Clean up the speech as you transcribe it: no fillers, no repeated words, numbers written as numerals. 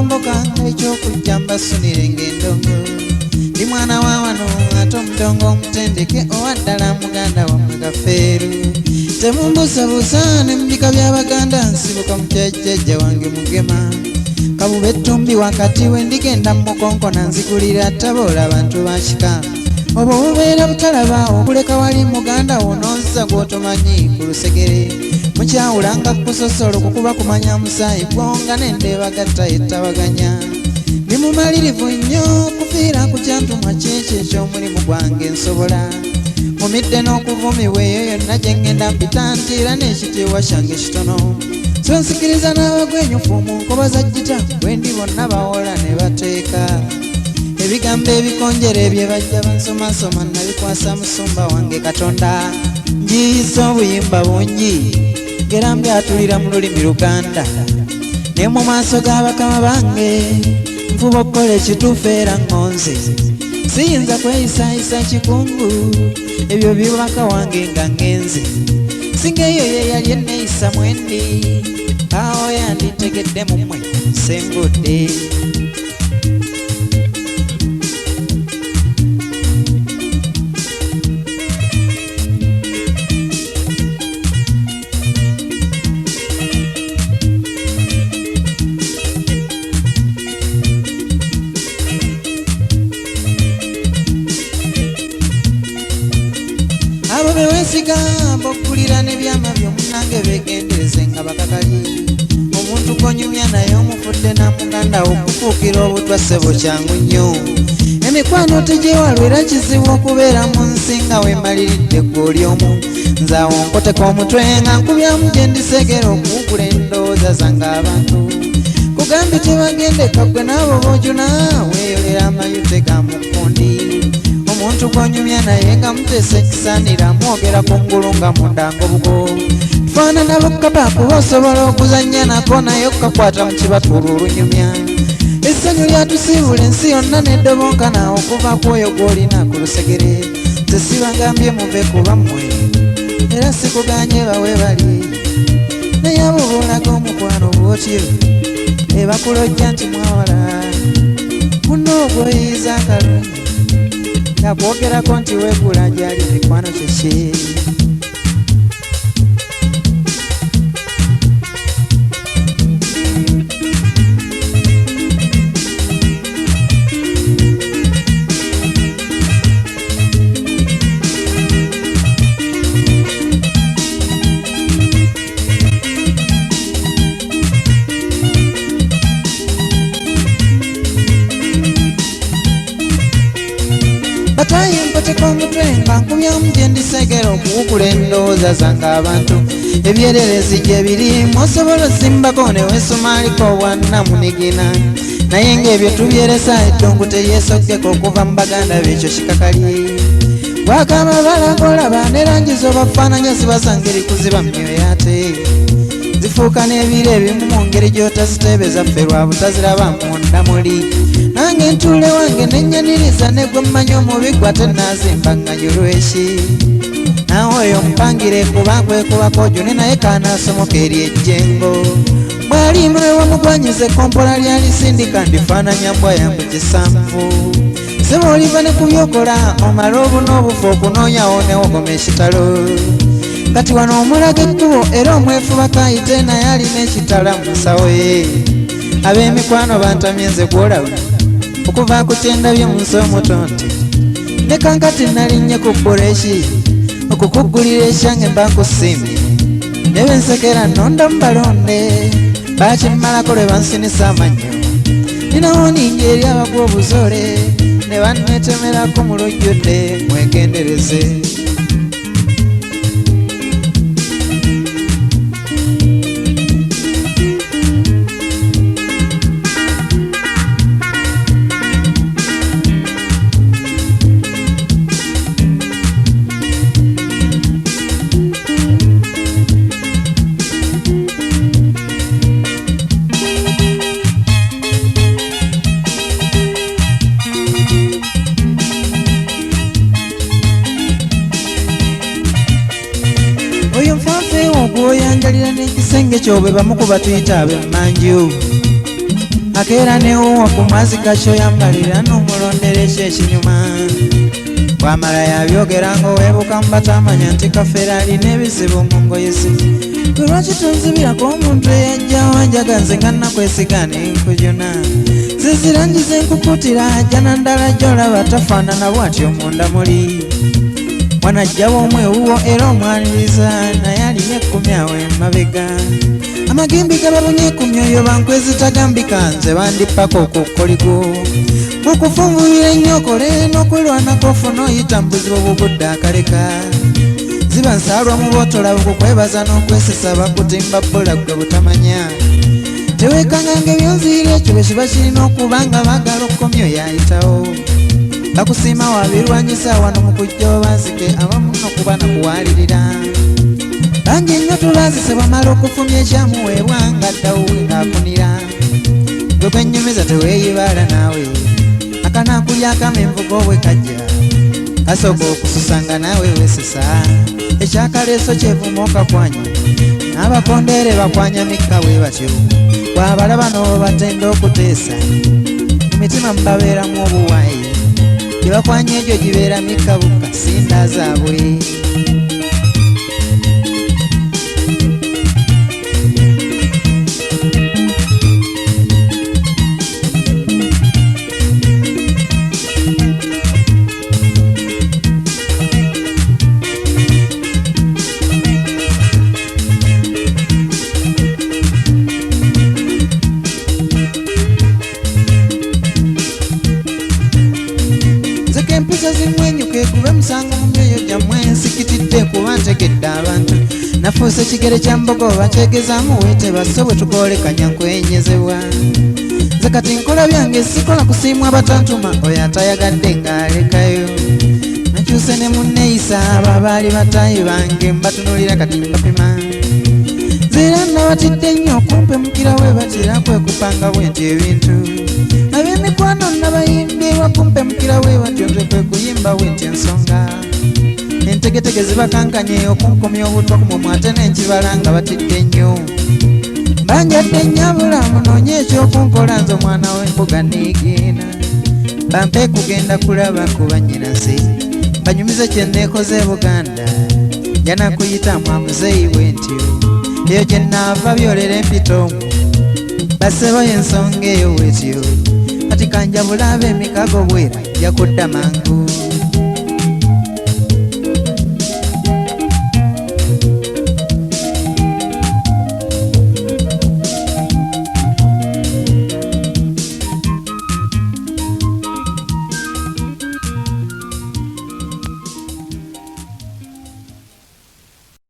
kalombo kange ekyokujja mbasunire ng'endongo ndi mwana wa wano ate omudongo omutendeke owaddala muganda wammwe Gafeeru temumbusabusa ne mubika by'Abaganda nsibuka mukyajjajja wange Mugema Kabuba ettumbi wakati wendigenda mukonkona nzigulira ttabola abantu bakika obwo bubeera butalaba okuleka wali muganda wonozza gw'otomanyi ku lusegere mukyawulanga kusosolo kukuba kumanya musaayi gwonga n'endeebagatta ettabaganya ndi mumalirivu nnyo kufiira ku kyantumwa kyekyo eky'omulimu gwange nsobola mumidde n'okuvumibwa eyo yonna gye ŋŋenda mpita ntiira n'ekitiibwa kyange kitono so nsikiriza n'abagwenyufu mu nkoba za jjita bwe ndi bonna bawola ne bateeka ebigambo ebikonjere bye bajja bansomasoma nabikwasa musumba wange Katonda njiyiza obuyimba bungi ngera mbyatulira mu lulimi Luganda ne mu maaso g'abakama bange nfuba okukola ekituufu era ŋŋonze siyinza kweyisaayisa kikungu ebyo bibaka wange nga ngenze singa eyo ye yali enneeyisa mwendi awo yanditegedde mu mmwe sengudde abo bewesiga bokkulira n'ebyama by'omunange begendereze nga bakakali omuntu gonyumya naye omufudde na muganda okufuukira obutwa ssebo kyangu nnyo emikwano tegyewalwa era kizibu okubeera mu nsi nga weemaliridde gw'oli omu nze awo nkoteka omutwe nga nkubyamu gye ndisegera okuwugula endowooza zange abantu kugambye tebagendeka gwe n'abo boojuna weeyolera amayute ga mukundi omuntu gwonyumya naye nga muteesa ekisaanira mwogera ku ngulu nga mundanga obugo tufaanana bukapa kuba osobola okuzannya nako naye okukakwata mu kibatuula olunyumya essanyu lyatusiibula ensi yonna n'eddobonkana okuva ku oyo gw'olina ku lusegere nze sibagambye muve kuba mmwe era sikuganye bawe bali naye abo boolaga omukwano bw'otyo ebakulojja nti mwawala muno ogwoyiyiza akalungi yakwogerako nti weegula gyali mikwano kyeki bataye mpateko omutwe nga nkubyamu gye ndisegera okuwugula endowooza zange abantu ebyererezi gye birimu osobola osimbako ne weesumaaliko obwannamunigina naye ng'ebyo tubyeresa eddungu teyeesoggeko okuva mu baganda b'ekyo kikakali bwakamabala golaba ne langi z'obafaananya zibasangeri kuziba mmyoyo ate zifuuka n'ebiro ebimu mu ngeri gy'otaziteebeza ffe lwa butaziraba munda muli nange ntuule wange nenyaniriza ne gwe mmanyi omubi gwa tennaazimba ng'anyo lweki nawe oyo mpangire kuba kwekubako june naye kaanaasomoka eri ejjengo bw'alimu ewamugwanyiza ekkompola lyalisindika ndifaananya mbwa yangu kisanvu seba oliva ne ku byokola omala obu n'obufu okunoonyawo newogoma ekitalo kati wano omulaga ekkubo era omwefubako ayite naye alina ekitala mu nsawo ye ab'emikwano bantamye nze gw'olaba okuva ku kyendabye mu nsi omutonti ne kankati nalinnye ku kuleeki okukuggulira ekyange mba nkusiimye ne bensekera nnonda mu balonde bakimmalako lwe bansinisa amannyo ninawo ningi eri abagwa obuzoole ne bannetemerako mu lujjudde mwegendereze ogwoyanjalira n'ekisenge kyo bwe bamu ku batuyita ab'emmanju akeera newuwa ku mwezi kakyo yambalira n'omulonderesha ekinyuma bwamala yabyogera ng'oweebuka mu batamanya nti kafeera alina ebizibu mu ngoye ze gwe lwaki tonzibirako omuntu eyajjawo njagaze nga nnakwesiga nenkujuna zizirangiza enkukutira jana ndala gy'olaba tafaanana bw'atyo munda muli wanajjawo omwewuwo era omwaniriza naye alina ekkumi awo emabega amagimbi gababunye ekkumi oyo bankwezi tagambika nze bandippako okukoligo bukufunvubira ennyo okole n'okwelwanako ofuna oyita mu buzibu bugudde akaleka ziba nsaalwa mu bootola bukukwebaza n'okwesesa bakutimba bbola gwe butamanya teweekanganga ebyonziira ekyo bwe kiba kirina okuba nga baagala okkomyo yayitawo bakusiima wabirwanyisa wano mu kujja obazike abamu n'okuba nakuwalirira bangi nnyo tulazise bamala okufumya ekyamuweebwa nga ddawo ng'afunira gwe gwennyumiza teweeyibala naawe akanaakulya akamenvuga obwe kajja kasooka okususanga naawe weesesa ekyakaleeso kyevuma okakwanya n'abakondeere bakwanya mikka bwe batyo bwabalaba n'obo batenda okuteesa mu mitima mubabeeramu obuwaayi gye bakwanya egyo gibeera mikka bukka sinda zaabwe empisa zimwenyuke kuba musango mu myoyo gyammwe nsikitidde kuba ntegedde abantu nafuuse ekigere kya mbogoba kyegezaamu weetebaso bwe tukoolekanya nkwenyezebwa nze kati nkola byange sikola kusiimwa abatantuma oyo atayagadde ng'alekayo nakyuse ne munneeyisa abo abaali bataayi bange mbatunulira kati mbapima nzeera nabatidde nnyo okumpe mukira we batera kwekupanga bwenti ebintu ab'emikwano nabayimbirwa kumpe mukira we batyo nze kwe kuyimba bwenti ensonga entegetege zibakankanye okunkomya obutwa ku mumwa ate n'enkibala nga batidde nnyo banjadde nnyabula munoonye ekyokunkola nze omwana w'embuga neegenda bampe kugenda kulaba ku bannyinaze banyumize kye neekoze Buganda janakuyitamu amuzeeyi bwentyo eyo gye naava byolera empitomu basebo y'ensonga eyo bwetyo kati kanjabula ab'emikago bwera jakudda mangu